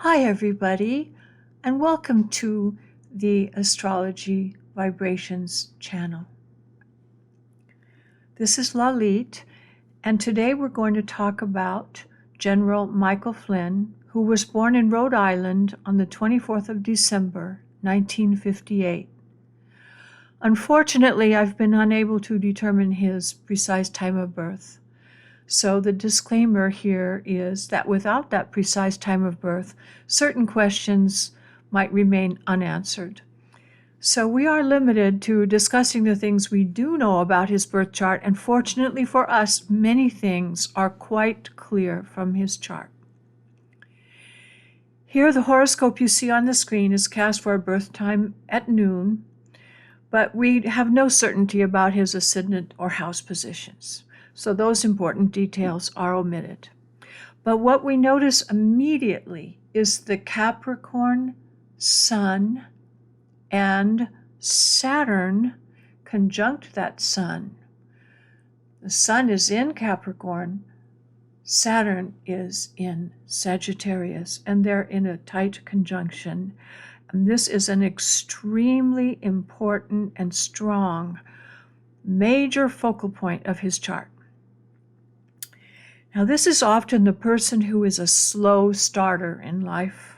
Hi, everybody, and welcome to the Astrology Vibrations channel. This is Lalit, and today we're going to talk about General Michael Flynn, who was born in Rhode Island on the 24th of December, 1958. Unfortunately, I've been unable to determine his precise time of birth. So the disclaimer here is that without that precise time of birth, certain questions might remain unanswered. So we are limited to discussing the things we do know about his birth chart, and fortunately for us, many things are quite clear from his chart. Here, the horoscope you see on the screen is cast for a birth time at noon, but we have no certainty about his ascendant or house positions. So those important details are omitted. But what we notice immediately is the Capricorn Sun and Saturn conjunct that Sun. The Sun is in Capricorn, Saturn is in Sagittarius, and they're in a tight conjunction. And this is an extremely important and strong major focal point of his chart. Now, this is often the person who is a slow starter in life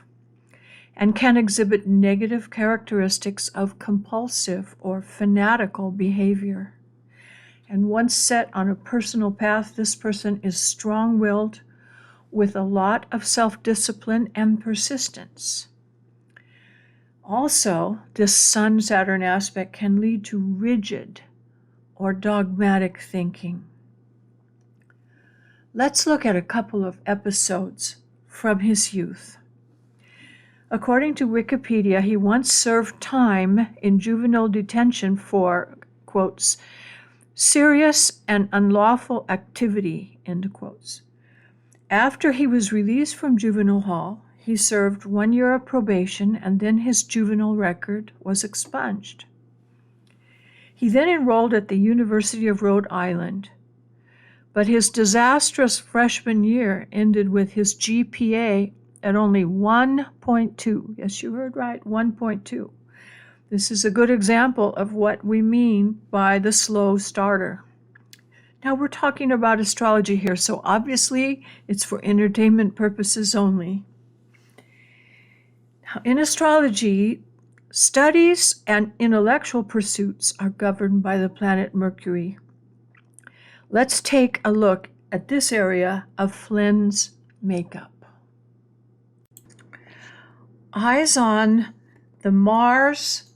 and can exhibit negative characteristics of compulsive or fanatical behavior. And once set on a personal path, this person is strong-willed with a lot of self-discipline and persistence. Also, this Sun-Saturn aspect can lead to rigid or dogmatic thinking. Let's look at a couple of episodes from his youth. According to Wikipedia, he once served time in juvenile detention for, quotes, serious and unlawful activity, end quotes. After he was released from juvenile hall, he served 1 year of probation, and then his juvenile record was expunged. He then enrolled at the University of Rhode Island, but his disastrous freshman year ended with his GPA at only 1.2. Yes, you heard right, 1.2. This is a good example of what we mean by the slow starter. Now, we're talking about astrology here, so obviously it's for entertainment purposes only. Now, in astrology, studies and intellectual pursuits are governed by the planet Mercury. Let's take a look at this area of Flynn's makeup. Eyes on the Mars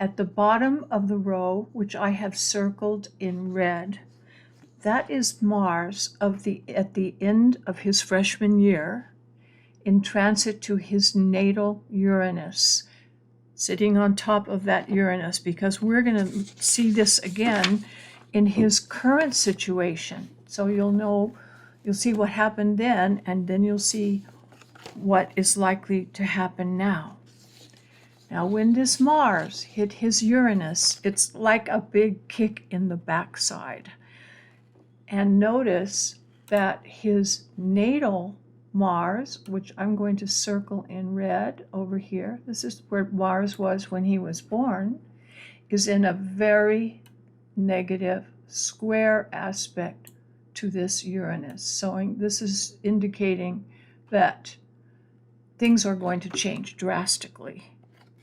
at the bottom of the row, which I have circled in red. That is Mars at the end of his freshman year in transit to his natal Uranus, sitting on top of that Uranus, because we're going to see this again in his current situation. So you'll see what happened then, and then you'll see what is likely to happen now. Now, when this Mars hit his Uranus, it's like a big kick in the backside. And notice that his natal Mars, which I'm going to circle in red over here, this is where Mars was when he was born, is in a very negative square aspect to this Uranus. So this is indicating that things are going to change drastically,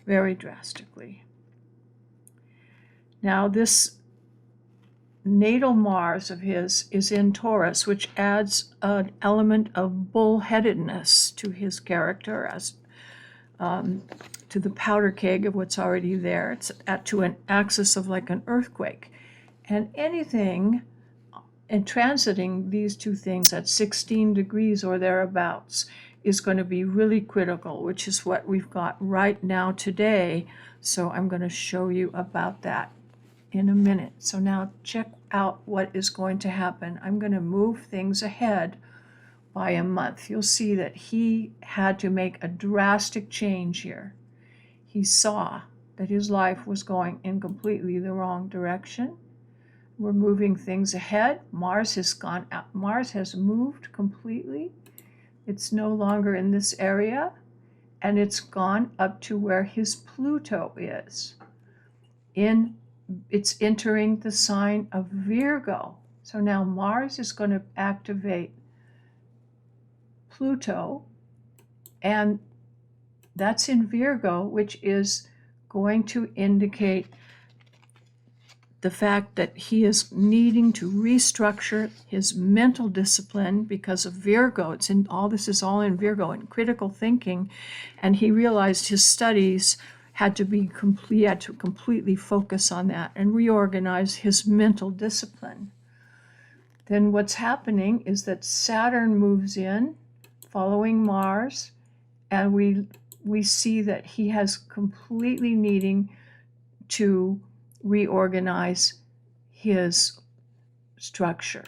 very drastically. Now, this natal Mars of his is in Taurus, which adds an element of bullheadedness to his character, as to the powder keg of what's already there. It's to an axis of like an earthquake. And anything in transiting these two things at 16 degrees or thereabouts is going to be really critical, which is what we've got right now today. So I'm going to show you about that in a minute. So now check out what is going to happen. I'm going to move things ahead by a month. You'll see that he had to make a drastic change here. He saw that his life was going in completely the wrong direction. We're moving things ahead. Mars has gone out. Mars has moved completely. It's no longer in this area. and it's gone up to where his Pluto is. It's entering the sign of Virgo. So now Mars is going to activate Pluto, and that's in Virgo, which is going to indicate the fact that he is needing to restructure his mental discipline because of Virgo. This is all in Virgo and critical thinking, and he realized his studies had to completely focus on that and reorganize his mental discipline. Then what's happening is that Saturn moves in, following Mars, and we see that he has completely needing to reorganize his structure.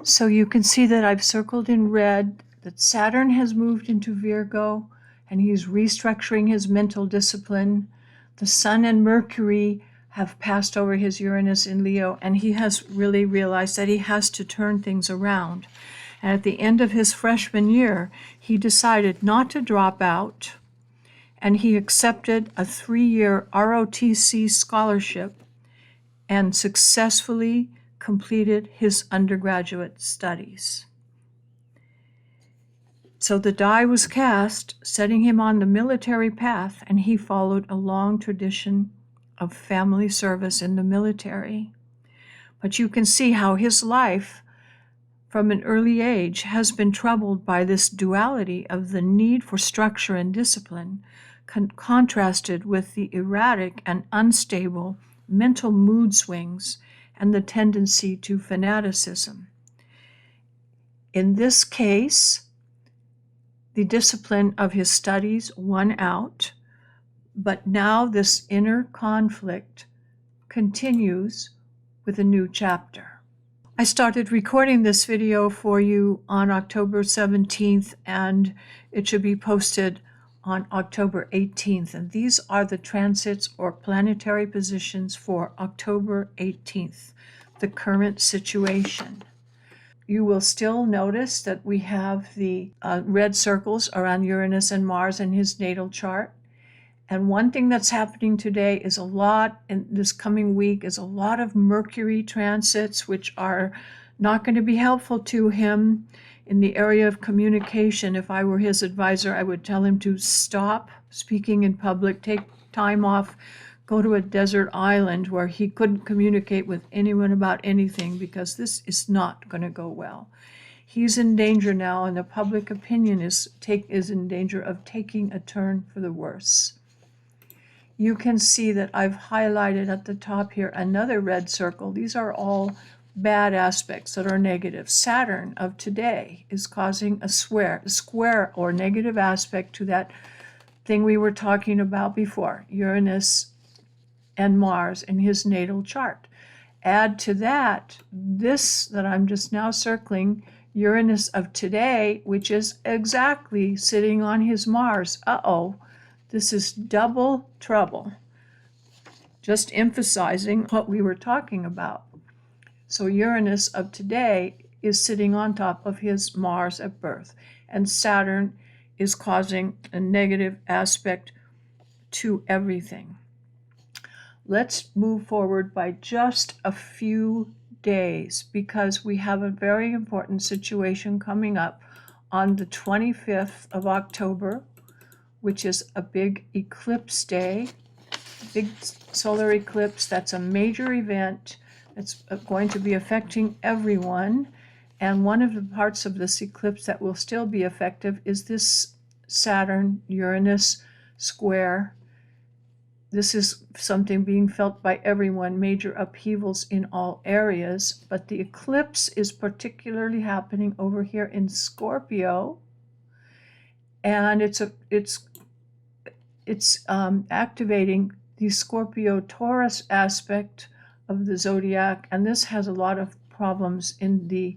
So you can see that I've circled in red that Saturn has moved into Virgo and he's restructuring his mental discipline. The Sun and Mercury have passed over his Uranus in Leo, and he has really realized that he has to turn things around. And at the end of his freshman year, he decided not to drop out, and he accepted a 3-year ROTC scholarship and successfully completed his undergraduate studies. So the die was cast, setting him on the military path, and he followed a long tradition of family service in the military. But you can see how his life from an early age has been troubled by this duality of the need for structure and discipline, contrasted with the erratic and unstable mental mood swings and the tendency to fanaticism. In this case, the discipline of his studies won out, but now this inner conflict continues with a new chapter. I started recording this video for you on October 17th, and it should be posted on October 18th. And these are the transits or planetary positions for October 18th, the current situation. You will still notice that we have the red circles around Uranus and Mars in his natal chart. And one thing that's happening today is in this coming week, is a lot of Mercury transits, which are not going to be helpful to him in the area of communication. If I were his advisor, I would tell him to stop speaking in public, take time off, go to a desert island where he couldn't communicate with anyone about anything, because this is not going to go well. He's in danger now, and the public opinion is in danger of taking a turn for the worse. You can see that I've highlighted at the top here another red circle. These are all bad aspects that are negative. Saturn of today is causing a square or negative aspect to that thing we were talking about before, Uranus and Mars in his natal chart. Add to that this that I'm just now circling, Uranus of today, which is exactly sitting on his Mars. This is double trouble. Just emphasizing what we were talking about. So Uranus of today is sitting on top of his Mars at birth, and Saturn is causing a negative aspect to everything. Let's move forward by just a few days, because we have a very important situation coming up on the 25th of October, which is a big eclipse day, big solar eclipse. That's a major event. It's going to be affecting everyone. And one of the parts of this eclipse that will still be effective is this Saturn-Uranus square. This is something being felt by everyone, major upheavals in all areas, but the eclipse is particularly happening over here in Scorpio, and it's activating the Scorpio-Taurus aspect of the zodiac, and this has a lot of problems in the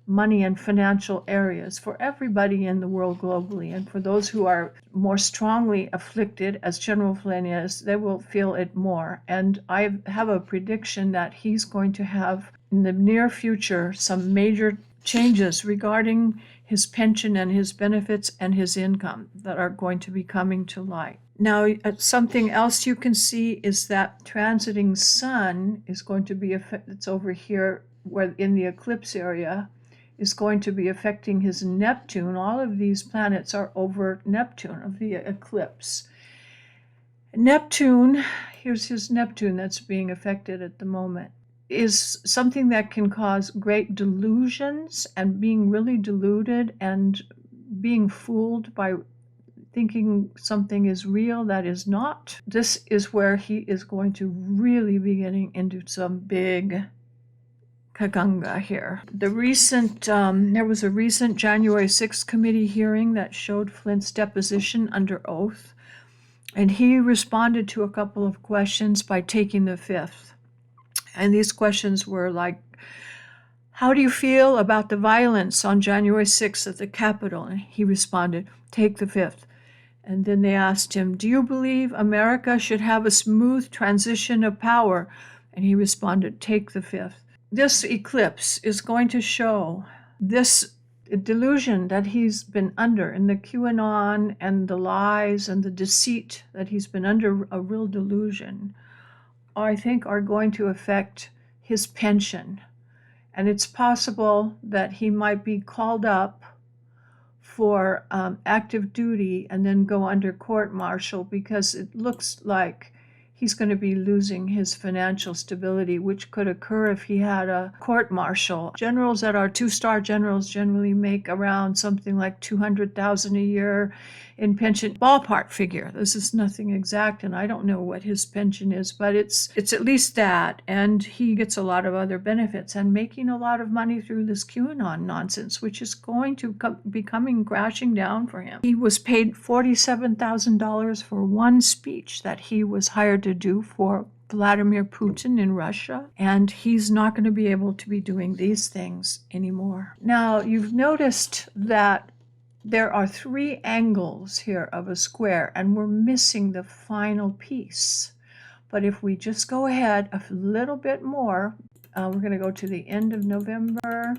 money and financial areas for everybody in the world globally. And for those who are more strongly afflicted, as General Flynn is, they will feel it more. And I have a prediction that he's going to have in the near future some major changes regarding his pension and his benefits and his income that are going to be coming to light. Now, something else you can see is that transiting sun is going to be, it's over here where in the eclipse area, is going to be affecting his Neptune. All of these planets are over Neptune of the eclipse. Neptune, here's his Neptune that's being affected at the moment, is something that can cause great delusions and being really deluded and being fooled by thinking something is real that is not. This is where he is going to really be getting into some big kaganga here. There was a recent January 6th committee hearing that showed Flynn's deposition under oath, and he responded to a couple of questions by taking the fifth. And these questions were like, how do you feel about the violence on January 6th at the Capitol? And he responded, take the fifth. And then they asked him, do you believe America should have a smooth transition of power? And he responded, take the fifth. This eclipse is going to show this delusion that he's been under in the QAnon and the lies and the deceit that he's been under, a real delusion, I think are going to affect his pension. And it's possible that he might be called up for active duty and then go under court-martial, because it looks like he's going to be losing his financial stability, which could occur if he had a court-martial. Generals that are two-star generals generally make around something like $200,000 a year in pension. Ballpark figure. This is nothing exact, and I don't know what his pension is, but it's at least that, and he gets a lot of other benefits and making a lot of money through this QAnon nonsense, which is going to be coming crashing down for him. He was paid $47,000 for one speech that he was hired to do for Vladimir Putin in Russia, and he's not going to be able to be doing these things anymore. Now, you've noticed that there are 3 angles here of a square, and we're missing the final piece. But if we just go ahead a little bit more, we're going to go to the end of November,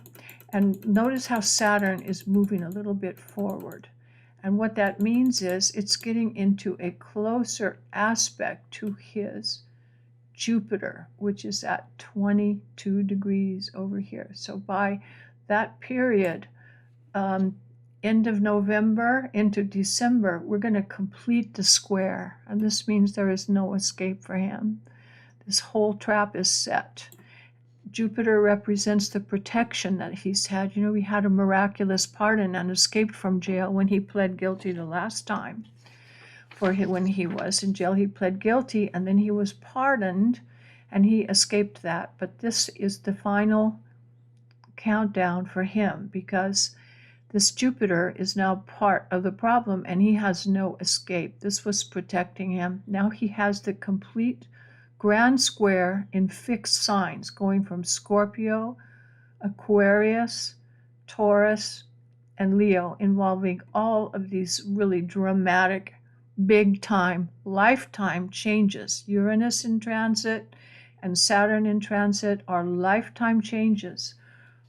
and notice how Saturn is moving a little bit forward. And what that means is it's getting into a closer aspect to his Jupiter, which is at 22 degrees over here. So by that period, end of November into December, we're going to complete the square. And this means there is no escape for him. This whole trap is set. Jupiter represents the protection that he's had. You know, he had a miraculous pardon and escaped from jail when he pled guilty the last time. When he was in jail, he pled guilty, and then he was pardoned, and he escaped that. But this is the final countdown for him, because this Jupiter is now part of the problem, and he has no escape. This was protecting him. Now he has the complete grand square in fixed signs, going from Scorpio, Aquarius, Taurus, and Leo, involving all of these really dramatic, big-time, lifetime changes. Uranus in transit and Saturn in transit are lifetime changes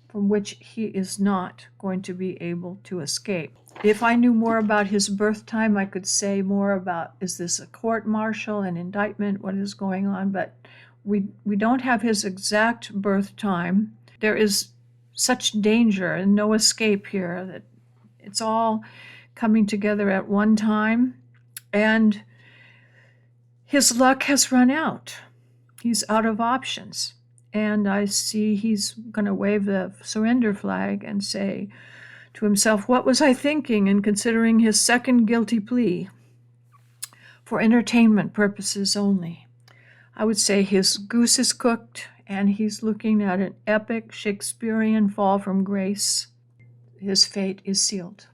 from which he is not going to be able to escape. If I knew more about his birth time, I could say more about, is this a court-martial, an indictment, what is going on? But we don't have his exact birth time. There is such danger and no escape here that it's all coming together at one time. And his luck has run out. He's out of options. And I see he's going to wave the surrender flag and say to himself, what was I thinking in considering his second guilty plea for entertainment purposes only? I would say his goose is cooked, and he's looking at an epic Shakespearean fall from grace. His fate is sealed.